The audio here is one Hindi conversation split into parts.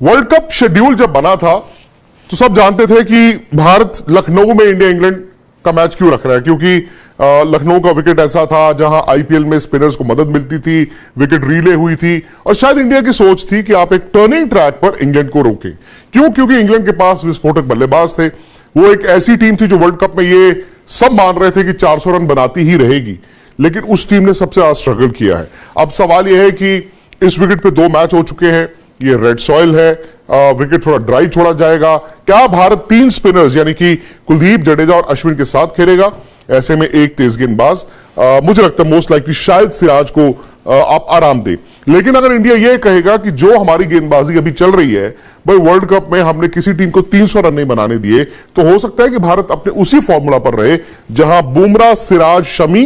वर्ल्ड कप शेड्यूल जब बना था तो सब जानते थे कि भारत लखनऊ में इंडिया इंग्लैंड का मैच क्यों रख रहा है, क्योंकि लखनऊ का विकेट ऐसा था जहां आईपीएल में स्पिनर्स को मदद मिलती थी, विकेट रीले हुई थी और शायद इंडिया की सोच थी कि आप एक टर्निंग ट्रैक पर इंग्लैंड को रोकें। क्यों? क्योंकि इंग्लैंड के पास विस्फोटक बल्लेबाज थे। वो एक ऐसी टीम थी जो वर्ल्ड कप में ये सब मान रहे थे कि 400 रन बनाती ही रहेगी, लेकिन उस टीम ने सबसे ज्यादा स्ट्रगल किया है। अब सवाल यह है कि इस विकेट पे 2 मैच हो चुके हैं, ये रेड सॉइल है, विकेट थोड़ा ड्राई छोड़ा जाएगा। क्या भारत 3 स्पिनर्स यानी कि कुलदीप, जडेजा और अश्विन के साथ खेलेगा? ऐसे में एक तेज गेंदबाज मुझे लगता है मोस्ट लाइकली शायद सिराज को आप आराम दे। लेकिन अगर इंडिया यह कहेगा कि जो हमारी गेंदबाजी अभी चल रही है, भाई वर्ल्ड कप में हमने किसी टीम को 300 रन नहीं बनाने दिए, तो हो सकता है कि भारत अपने उसी फॉर्मूला पर रहे जहां बुमराह, सिराज, शमी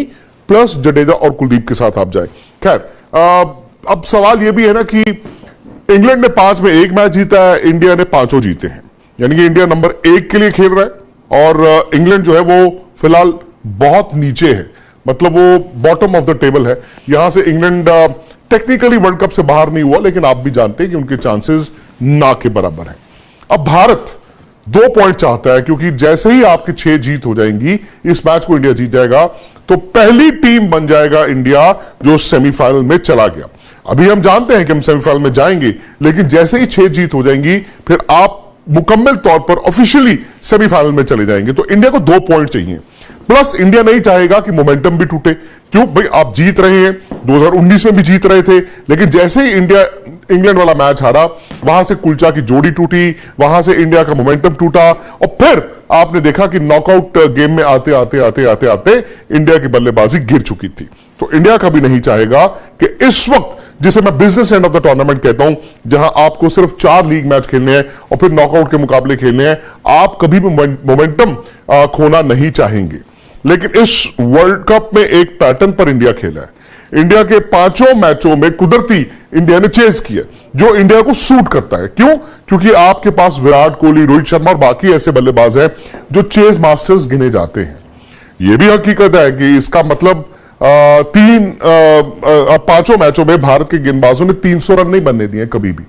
प्लस जडेजा और कुलदीप के साथ आप जाए। खैर, अब सवाल यह भी है ना कि इंग्लैंड ने 5 में 1 मैच जीता है, इंडिया ने 5 जीते हैं, यानी कि इंडिया नंबर 1 के लिए खेल रहा है और इंग्लैंड जो है वो फिलहाल बहुत नीचे है, मतलब वो बॉटम ऑफ द टेबल है। यहां से इंग्लैंड टेक्निकली वर्ल्ड कप से बाहर नहीं हुआ, लेकिन आप भी जानते हैं कि उनके चांसेस ना के बराबर हैं। अब भारत 2 पॉइंट चाहता है, क्योंकि जैसे ही आपकी 6 जीत हो जाएंगी, इस मैच को इंडिया जीत जाएगा तो पहली टीम बन जाएगा इंडिया जो सेमीफाइनल में चला गया। अभी हम जानते हैं कि हम सेमीफाइनल में जाएंगे, लेकिन जैसे ही 6 जीत हो जाएंगी फिर आप मुकम्मल तौर पर ऑफिशियली सेमीफाइनल में चले जाएंगे। तो इंडिया को 2 पॉइंट चाहिए, प्लस इंडिया नहीं चाहेगा कि मोमेंटम भी टूटे। क्यों भाई, आप जीत रहे हैं, 2019 में भी जीत रहे थे, लेकिन जैसे ही इंडिया इंग्लैंड वाला मैच हारा, वहां से कुलचा की जोड़ी टूटी, वहां से इंडिया का मोमेंटम टूटा और फिर आपने देखा कि नॉकआउट गेम में आते आते आते आते आते इंडिया की बल्लेबाजी गिर चुकी थी। तो इंडिया कभी नहीं चाहेगा कि इस वक्त, जिसे मैं business end of the tournament कहता हूं, जहां आपको सिर्फ 4 लीग मैच खेलने हैं और फिर नॉकआउट के मुकाबले खेलने हैं, आप कभी भी मोमेंटम खोना नहीं चाहेंगे। लेकिन इस वर्ल्ड कप में एक पैटर्न पर इंडिया खेला है। इंडिया के 5 मैचों में कुदरती इंडिया ने चेज किया, जो इंडिया को सूट करता है। क्यों? क्योंकि आपके पास विराट कोहली, रोहित शर्मा और बाकी ऐसे बल्लेबाज हैं जो चेज मास्टर्स गिने जाते हैं। यह भी हकीकत है कि इसका मतलब 5 मैचों में भारत के गेंदबाजों ने 300 रन नहीं बनने दिए कभी भी।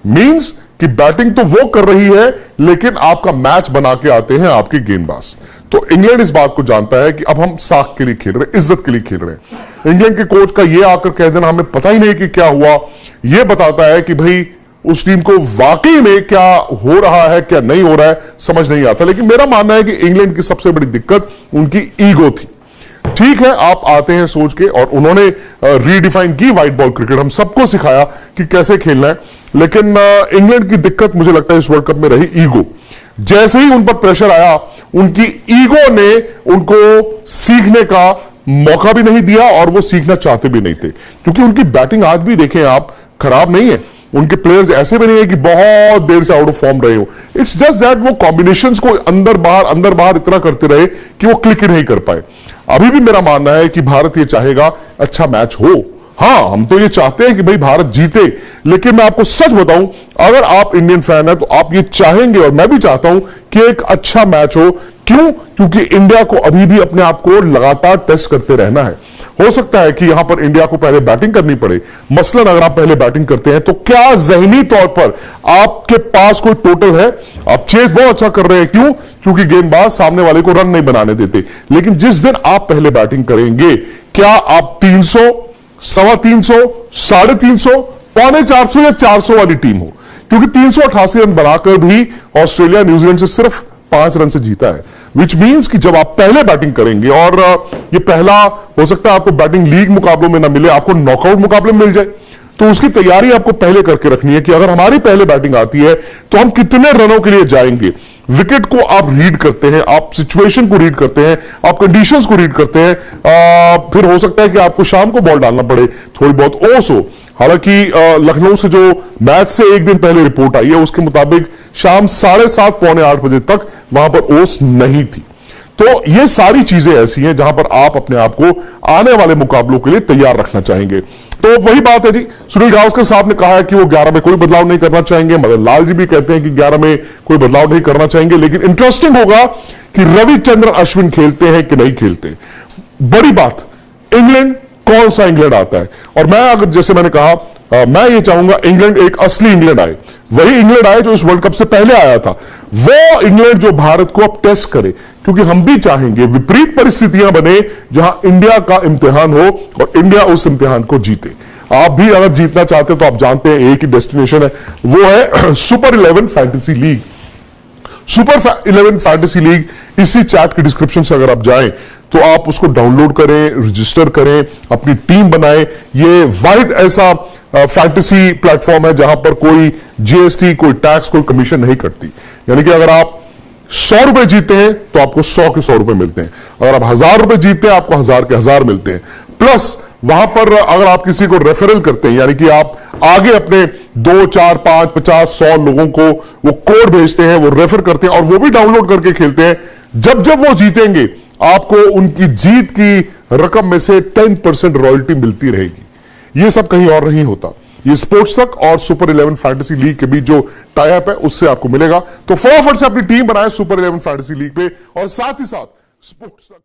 मींस कि बैटिंग तो वो कर रही है, लेकिन आपका मैच बना के आते हैं आपके गेंदबाज। तो इंग्लैंड इस बात को जानता है कि अब हम साख के लिए खेल रहे हैं, इज्जत के लिए खेल रहे हैं। इंग्लैंड के कोच का यह आकर कह देना हमें पता ही नहीं कि क्या हुआ, यह बताता है कि भाई उस टीम को वाकई में क्या हो रहा है, क्या नहीं हो रहा है, समझ नहीं आता। लेकिन मेरा मानना है कि इंग्लैंड की सबसे बड़ी दिक्कत उनकी ईगो थी। ठीक है, आप आते हैं सोच के, और उन्होंने रीडिफाइन की व्हाइट बॉल क्रिकेट, हम सबको सिखाया कि कैसे खेलना है। लेकिन इंग्लैंड की दिक्कत मुझे लगता है इस वर्ल्ड कप में रही ईगो। जैसे ही उन पर प्रेशर आया, उनकी ईगो ने उनको सीखने का मौका भी नहीं दिया और वो सीखना चाहते भी नहीं थे। क्योंकि उनकी बैटिंग आज भी देखें आप, खराब नहीं है। उनके प्लेयर्स ऐसे भी नहीं है कि बहुत देर से आउट ऑफ फॉर्म रहे हो। इट्स जस्ट दैट वो कॉम्बिनेशंस को अंदर बाहर इतना करते रहे कि वो क्लिक ही नहीं कर पाए। अभी भी मेरा मानना है कि भारत ये चाहेगा अच्छा मैच हो। हाँ, हम तो ये चाहते हैं कि भाई भारत जीते, लेकिन मैं आपको सच बताऊं, अगर आप इंडियन फैन है तो आप ये चाहेंगे, और मैं भी चाहता हूं कि एक अच्छा मैच हो। क्यों? क्योंकि इंडिया को अभी भी अपने आप को लगातार टेस्ट करते रहना है। हो सकता है कि यहां पर इंडिया को पहले बैटिंग करनी पड़े। मसलन अगर आप पहले बैटिंग करते हैं तो क्या ज़हनी तौर पर आपके पास कोई टोटल है? आप चेस बहुत अच्छा कर रहे हैं। क्यों? क्योंकि गेंदबाज सामने वाले को रन नहीं बनाने देते। लेकिन जिस दिन आप पहले बैटिंग करेंगे, क्या आप 300, 350, 350, 450 या 400 वाली टीम हो? क्योंकि 388 रन बनाकर भी ऑस्ट्रेलिया न्यूजीलैंड से सिर्फ 5 रन से जीता है। विच मीन्स कि जब आप पहले बैटिंग करेंगे, और ये पहला हो सकता है आपको बैटिंग लीग मुकाबलों में ना मिले, आपको नॉकआउट मुकाबले में मिल जाए, तो उसकी तैयारी आपको पहले करके रखनी है कि अगर हमारी पहले बैटिंग आती है तो हम कितने रनों के लिए जाएंगे। विकेट को आप रीड करते हैं, आप सिचुएशन को रीड करते हैं, आप कंडीशंस को रीड करते हैं। फिर हो सकता है कि आपको शाम को बॉल डालना पड़े, थोड़ी बहुत ओस हो। हालांकि लखनऊ से जो मैच से एक दिन पहले रिपोर्ट आई है, उसके मुताबिक शाम 7:30 पौने 8 बजे तक वहां पर ओस नहीं थी। तो ये सारी चीजें ऐसी हैं जहां पर आप अपने आप को आने वाले मुकाबलों के लिए तैयार रखना चाहेंगे। तो वही बात है जी, सुनील गावस्कर साहब ने कहा है कि वो 11 में कोई बदलाव नहीं करना चाहेंगे। मदन लाल जी भी कहते हैं कि 11 में कोई बदलाव नहीं करना चाहेंगे। लेकिन इंटरेस्टिंग होगा कि रविचंद्रन अश्विन खेलते हैं कि नहीं खेलते। बड़ी बात, इंग्लैंड, कौन सा इंग्लैंड आता है? और मैं, अगर जैसे मैंने कहा, मैं ये चाहूंगा इंग्लैंड एक असली इंग्लैंड आए, वही इंग्लैंड आया जो इस वर्ल्ड कप से पहले आया था। वो इंग्लैंड जो भारत को अब टेस्ट करे, क्योंकि हम भी चाहेंगे विपरीत परिस्थितियां बने जहां इंडिया का इम्तिहान हो और इंडिया उस इम्तिहान को जीते। आप भी अगर जीतना चाहते हैं तो आप जानते हैं एक ही डेस्टिनेशन है, वो है super 11 fantasy league. Super 11 fantasy league, इसी चैट के डिस्क्रिप्शन से अगर आप जाएं तो आप उसको डाउनलोड करें, रजिस्टर करें, अपनी टीम बनाएं। ये वाहिद ऐसा फैंटेसी प्लेटफॉर्म है जहां पर कोई जीएसटी, कोई टैक्स, कोई कमीशन नहीं कटती। यानी कि अगर आप 100 रुपए जीते हैं तो आपको 100 के 100 रुपए मिलते हैं, अगर आप 1000 रुपए जीते हैं आपको 1000 के 1000 मिलते हैं। प्लस वहां पर अगर आप किसी को रेफरल करते हैं, यानी कि आप आगे अपने 2, 4, 5, 50, 100 लोगों को वो कोड भेजते हैं, वो रेफर करते हैं और वो भी डाउनलोड करके खेलते हैं, जब जब वो जीतेंगे आपको उनकी जीत की रकम में से 10% रॉयल्टी मिलती रहेगी। ये सब कहीं और नहीं होता। ये स्पोर्ट्स तक और सुपर 11 फैंटेसी लीग के बीच जो टाई अप है उससे आपको मिलेगा। तो फटाफट से अपनी टीम बनाए सुपर 11 फैंटेसी लीग पे और साथ ही साथ स्पोर्ट्स तक।